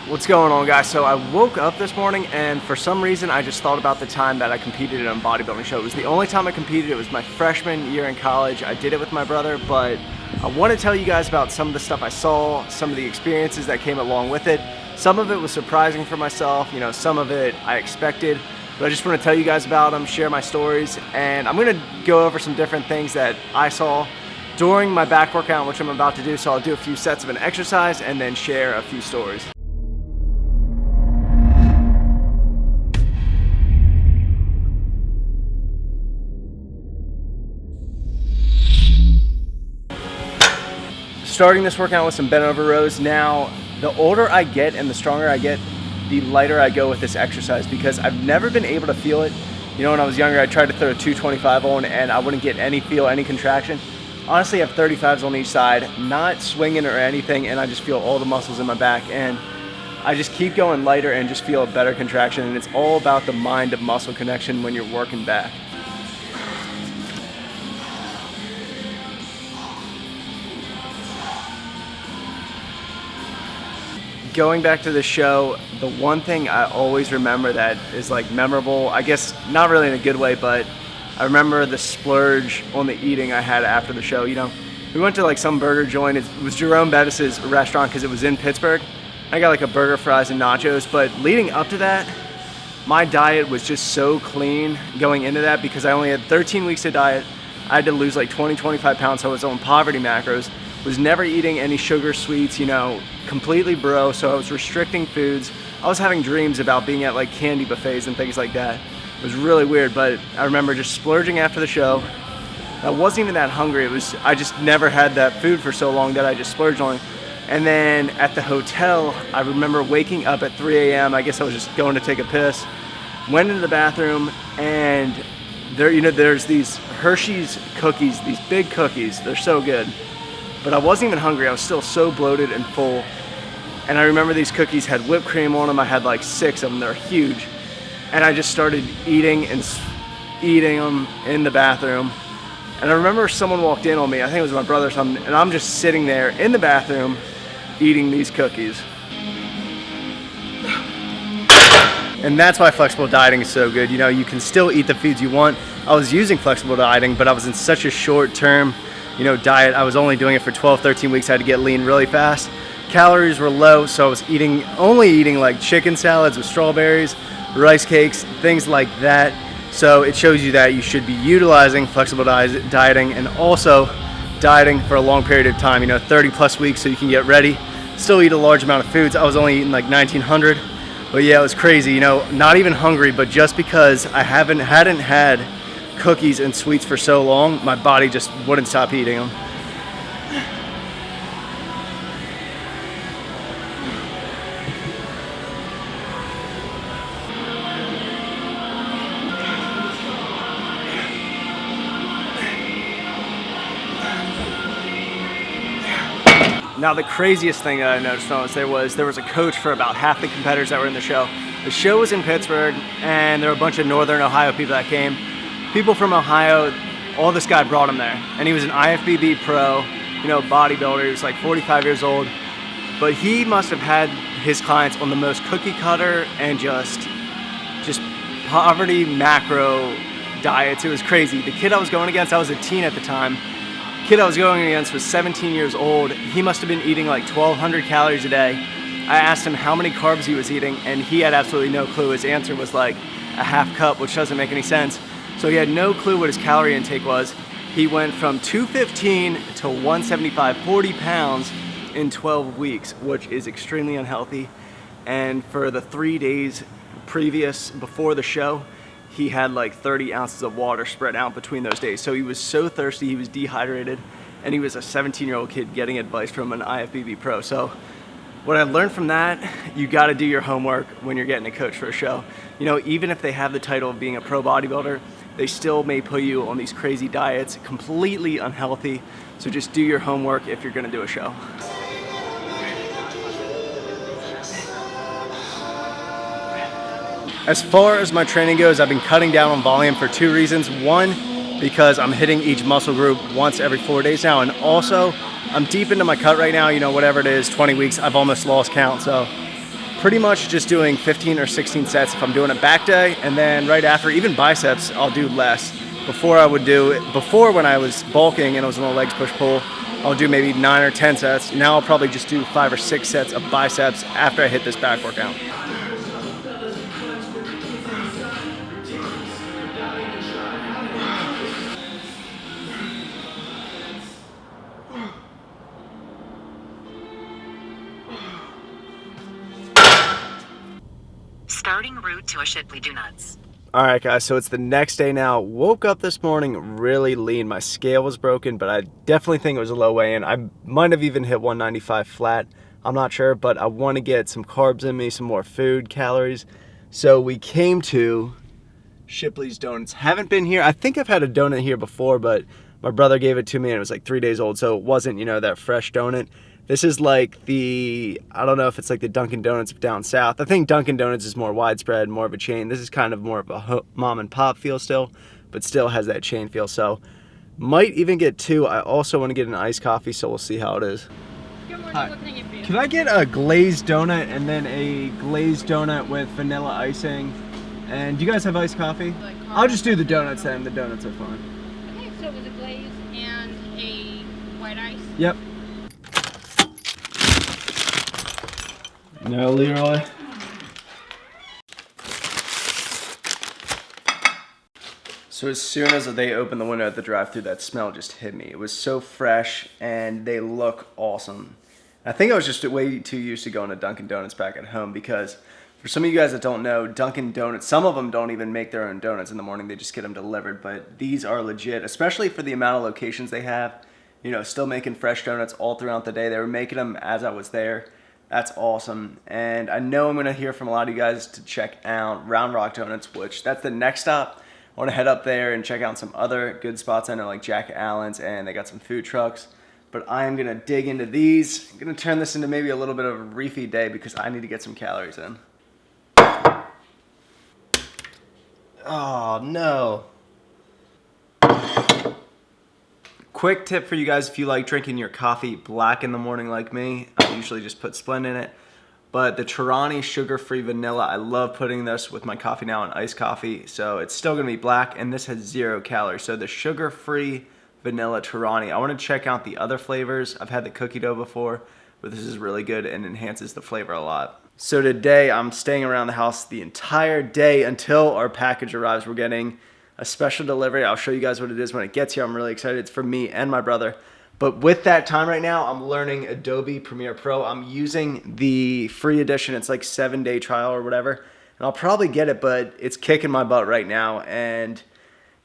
What's going on, guys? So I woke up this morning and for some reason I just thought about the time that I competed in a bodybuilding show. It was the only time I competed. It was my freshman year in college. I did it with my brother, but I want to tell you guys about some of the stuff I saw, some of the experiences that came along with it. Some of it was surprising for myself, some of it I expected, but I just want to tell you guys about them, share my stories, and I'm going to go over some different things that I saw during my back workout, which I'm about to do. So I'll do a few sets of an exercise and then share a few stories. Starting this workout with some bent over rows. Now, the older I get and the stronger I get, the lighter I go with this exercise because I've never been able to feel it. When I was younger, I tried to throw a 225 on and I wouldn't get any contraction. Honestly, I have 35s on each side, not swinging or anything, and I just feel all the muscles in my back. And I just keep going lighter and just feel a better contraction. And it's all about the mind to muscle connection when you're working back. Going back to the show, the one thing I always remember that is memorable, I guess not really in a good way, but I remember the splurge on the eating I had after the show. We went to some burger joint. It was Jerome Bettis's restaurant because it was in Pittsburgh. I got a burger, fries, and nachos, but leading up to that, my diet was just so clean going into that because I only had 13 weeks of diet. I had to lose 20-25 pounds, so I was on poverty macros. Was never eating any sugar, sweets, completely bro, so I was restricting foods. I was having dreams about being at candy buffets and things like that. It was really weird, but I remember just splurging after the show. I wasn't even that hungry. I just never had that food for so long that I just splurged on it. And then at the hotel, I remember waking up at 3 a.m. I guess I was just going to take a piss. Went into the bathroom, and there's these Hershey's cookies, these big cookies. They're so good. But I wasn't even hungry. I was still so bloated and full. And I remember these cookies had whipped cream on them. I had 6 of them. They're huge. And I just started eating them in the bathroom. And I remember someone walked in on me. I think it was my brother or something. And I'm just sitting there in the bathroom eating these cookies. And that's why flexible dieting is so good. You can still eat the foods you want. I was using flexible dieting, but I was in such a short-term diet. I was only doing it for 12-13 weeks. I had to get lean really fast. Calories were low, so I was only eating chicken salads with strawberries, rice cakes, things like that. So it shows you that you should be utilizing flexible dieting and also dieting for a long period of time, 30 plus weeks, so you can get ready. Still eat a large amount of foods. I was only eating 1,900, but yeah, it was crazy. Not even hungry, but just because I hadn't had cookies and sweets for so long, my body just wouldn't stop eating them. Now the craziest thing that I noticed was there was a coach for about half the competitors that were in the show. The show was in Pittsburgh, and there were a bunch of Northern Ohio people that came. People from Ohio, all this guy brought him there. And he was an IFBB pro, bodybuilder. He was 45 years old. But he must have had his clients on the most cookie cutter and just poverty macro diets. It was crazy. The kid I was going against, I was a teen at the time. The kid I was going against was 17 years old. He must have been eating 1,200 calories a day. I asked him how many carbs he was eating, and he had absolutely no clue. His answer was a half cup, which doesn't make any sense. So he had no clue what his calorie intake was. He went from 215 to 175, 40 pounds in 12 weeks, which is extremely unhealthy. And for the 3 days before the show, he had 30 ounces of water spread out between those days. So he was so thirsty, he was dehydrated, and he was a 17-year-old kid getting advice from an IFBB pro. So what I learned from that, you gotta do your homework when you're getting a coach for a show. Even if they have the title of being a pro bodybuilder, they still may put you on these crazy diets, completely unhealthy. So just do your homework if you're gonna do a show. As far as my training goes, I've been cutting down on volume for 2 reasons. One, because I'm hitting each muscle group once every 4 days now, and also I'm deep into my cut right now, whatever it is, 20 weeks, I've almost lost count. So pretty much just doing 15 or 16 sets if I'm doing a back day, and then right after, even biceps, I'll do less. Before when I was bulking and I was in the legs push-pull, I'll do maybe 9 or 10 sets. Now I'll probably just do 5 or 6 sets of biceps after I hit this back workout. Starting route to a Shipley Donuts. Alright guys, so it's the next day now. Woke up this morning really lean. My scale was broken, but I definitely think it was a low weigh-in. I might have even hit 195 flat. I'm not sure, but I want to get some carbs in me, some more food, calories. So we came to Shipley's Donuts. Haven't been here. I think I've had a donut here before, but my brother gave it to me and it was like 3 days old, so it wasn't, that fresh donut. This is like I don't know if it's like the Dunkin' Donuts down south. I think Dunkin' Donuts is more widespread, more of a chain. This is kind of more of a mom and pop feel still, but still has that chain feel. So might even get 2. I also want to get an iced coffee, so we'll see how it is. Good morning. Hi. What can I get for you? Can I get a glazed donut and then a glazed donut with vanilla icing? And do you guys have iced coffee? Like I'll just do the donuts then. The donuts are fine. Okay, so it was a glaze and a white ice. Yep. No, Leroy. So as soon as they opened the window at the drive-thru, that smell just hit me. It was so fresh and they look awesome. I think I was just way too used to going to Dunkin' Donuts back at home, because for some of you guys that don't know, Dunkin' Donuts, some of them don't even make their own donuts in the morning. They just get them delivered, but these are legit, especially for the amount of locations they have. Still making fresh donuts all throughout the day. They were making them as I was there. That's awesome. And I know I'm going to hear from a lot of you guys to check out Round Rock Donuts, which that's the next stop. I want to head up there and check out some other good spots. I know like Jack Allen's, and they got some food trucks. But I am going to dig into these. I'm going to turn this into maybe a little bit of a refeed day because I need to get some calories in. Oh, no. Quick tip for you guys, if you like drinking your coffee black in the morning like me, I usually just put Splenda in it. But the Torani sugar-free vanilla, I love putting this with my coffee now in iced coffee. So it's still gonna be black, and this has 0 calories. So the sugar-free vanilla Torani. I wanna check out the other flavors. I've had the cookie dough before, but this is really good and enhances the flavor a lot. So today I'm staying around the house the entire day until our package arrives. We're getting a special delivery. I'll show you guys what it is when it gets here. I'm really excited. It's for me and my brother. But with that time right now, I'm learning Adobe Premiere Pro. I'm using the free edition. It's like 7-day trial or whatever. And I'll probably get it, but it's kicking my butt right now. And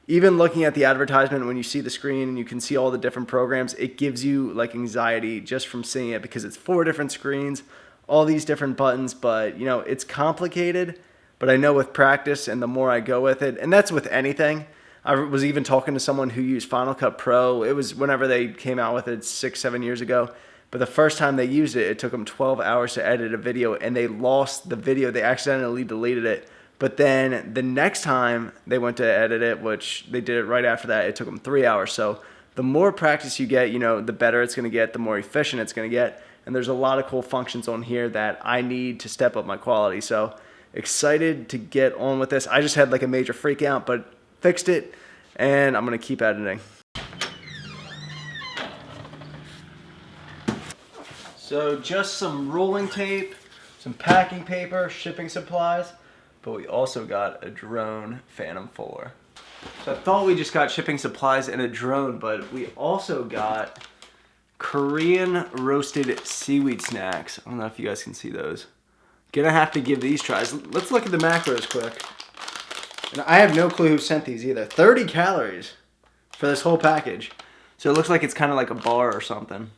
even looking at the advertisement, when you see the screen and you can see all the different programs, it gives you like anxiety just from seeing it, because it's 4 different screens, all these different buttons. But it's complicated. But I know with practice and the more I go with it, and that's with anything. I was even talking to someone who used Final Cut Pro. It was whenever they came out with it 6-7 years ago. But the first time they used it, it took them 12 hours to edit a video, and they lost the video. They accidentally deleted it. But then the next time they went to edit it, which they did it right after that, it took them 3 hours. So the more practice you get, the better it's going to get, the more efficient it's going to get. And there's a lot of cool functions on here that I need to step up my quality. So excited to get on with this. I just had like a major freak out, but fixed it, and I'm gonna keep editing. So just some rolling tape, some packing paper, shipping supplies, but we also got a drone Phantom 4. So I thought we just got shipping supplies and a drone, but we also got Korean roasted seaweed snacks. I don't know if you guys can see those. Gonna have to give these tries. Let's look at the macros quick. And I have no clue who sent these either. 30 calories for this whole package. So it looks like it's kind of like a bar or something.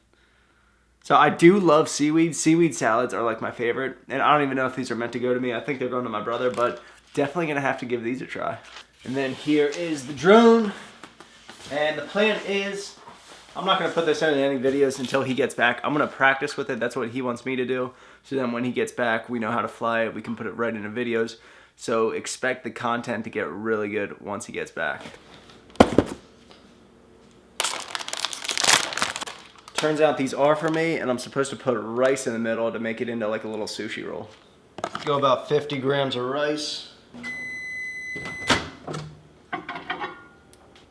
So I do love seaweed. Seaweed salads are like my favorite. And I don't even know if these are meant to go to me. I think they're going to my brother, but definitely gonna have to give these a try. And then here is the drone. And the plan is, I'm not gonna put this in any videos until he gets back. I'm gonna practice with it. That's what he wants me to do. So then when he gets back, we know how to fly it. We can put it right into videos. So expect the content to get really good once he gets back. Turns out these are for me, and I'm supposed to put rice in the middle to make it into like a little sushi roll. Go about 50 grams of rice.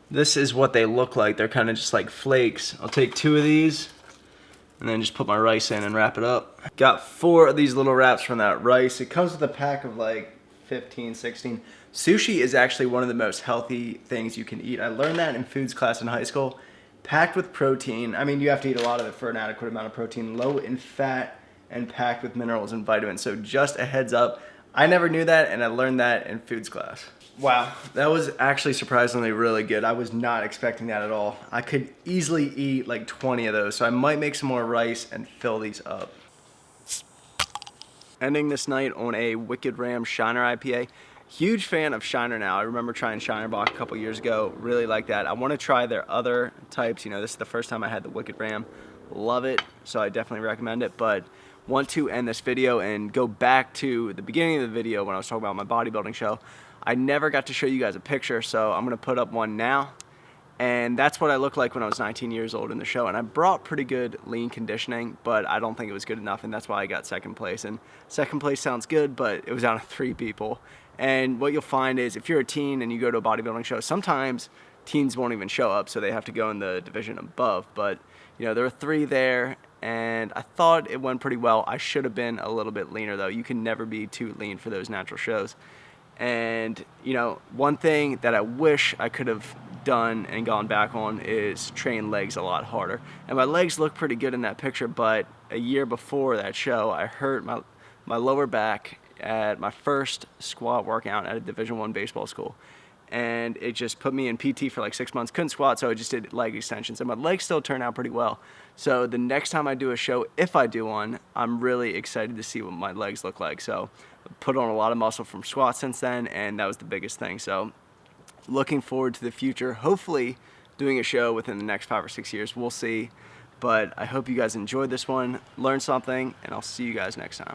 This is what they look like. They're kind of just like flakes. I'll take 2 of these and then just put my rice in and wrap it up. Got 4 of these little wraps from that rice. It comes with a pack of like 15, 16. Sushi is actually one of the most healthy things you can eat. I learned that in foods class in high school. Packed with protein. I mean, you have to eat a lot of it for an adequate amount of protein. Low in fat and packed with minerals and vitamins. So just a heads up. I never knew that, and I learned that in foods class. Wow, that was actually surprisingly really good. I was not expecting that at all. I could easily eat like 20 of those, so I might make some more rice and fill these up. Ending this night on a Wicked Ram Shiner IPA. Huge fan of Shiner now. I remember trying Shiner Bock a couple years ago. Really like that. I want to try their other types. You know, this is the first time I had the Wicked Ram. Love it, so I definitely recommend it. But want to end this video and go back to the beginning of the video when I was talking about my bodybuilding show. I never got to show you guys a picture, so I'm gonna put up one now. And that's what I looked like when I was 19 years old in the show. And I brought pretty good lean conditioning, but I don't think it was good enough, and that's why I got second place. And second place sounds good, but it was out of 3 people. And what you'll find is if you're a teen and you go to a bodybuilding show, sometimes teens won't even show up, so they have to go in the division above. But you know, there were 3 there, and I thought it went pretty well. I should have been a little bit leaner though. You can never be too lean for those natural shows. And you know, one thing that I wish I could have done and gone back on is train legs a lot harder. And my legs look pretty good in that picture, but a year before that show, I hurt my lower back at my first squat workout at a Division I baseball school. And it just put me in PT for like 6 months. Couldn't squat, so I just did leg extensions. And my legs still turned out pretty well. So the next time I do a show, if I do one, I'm really excited to see what my legs look like. So I put on a lot of muscle from squats since then, and that was the biggest thing. So looking forward to the future. Hopefully doing a show within the next 5 or 6 years. We'll see. But I hope you guys enjoyed this one, learned something, and I'll see you guys next time.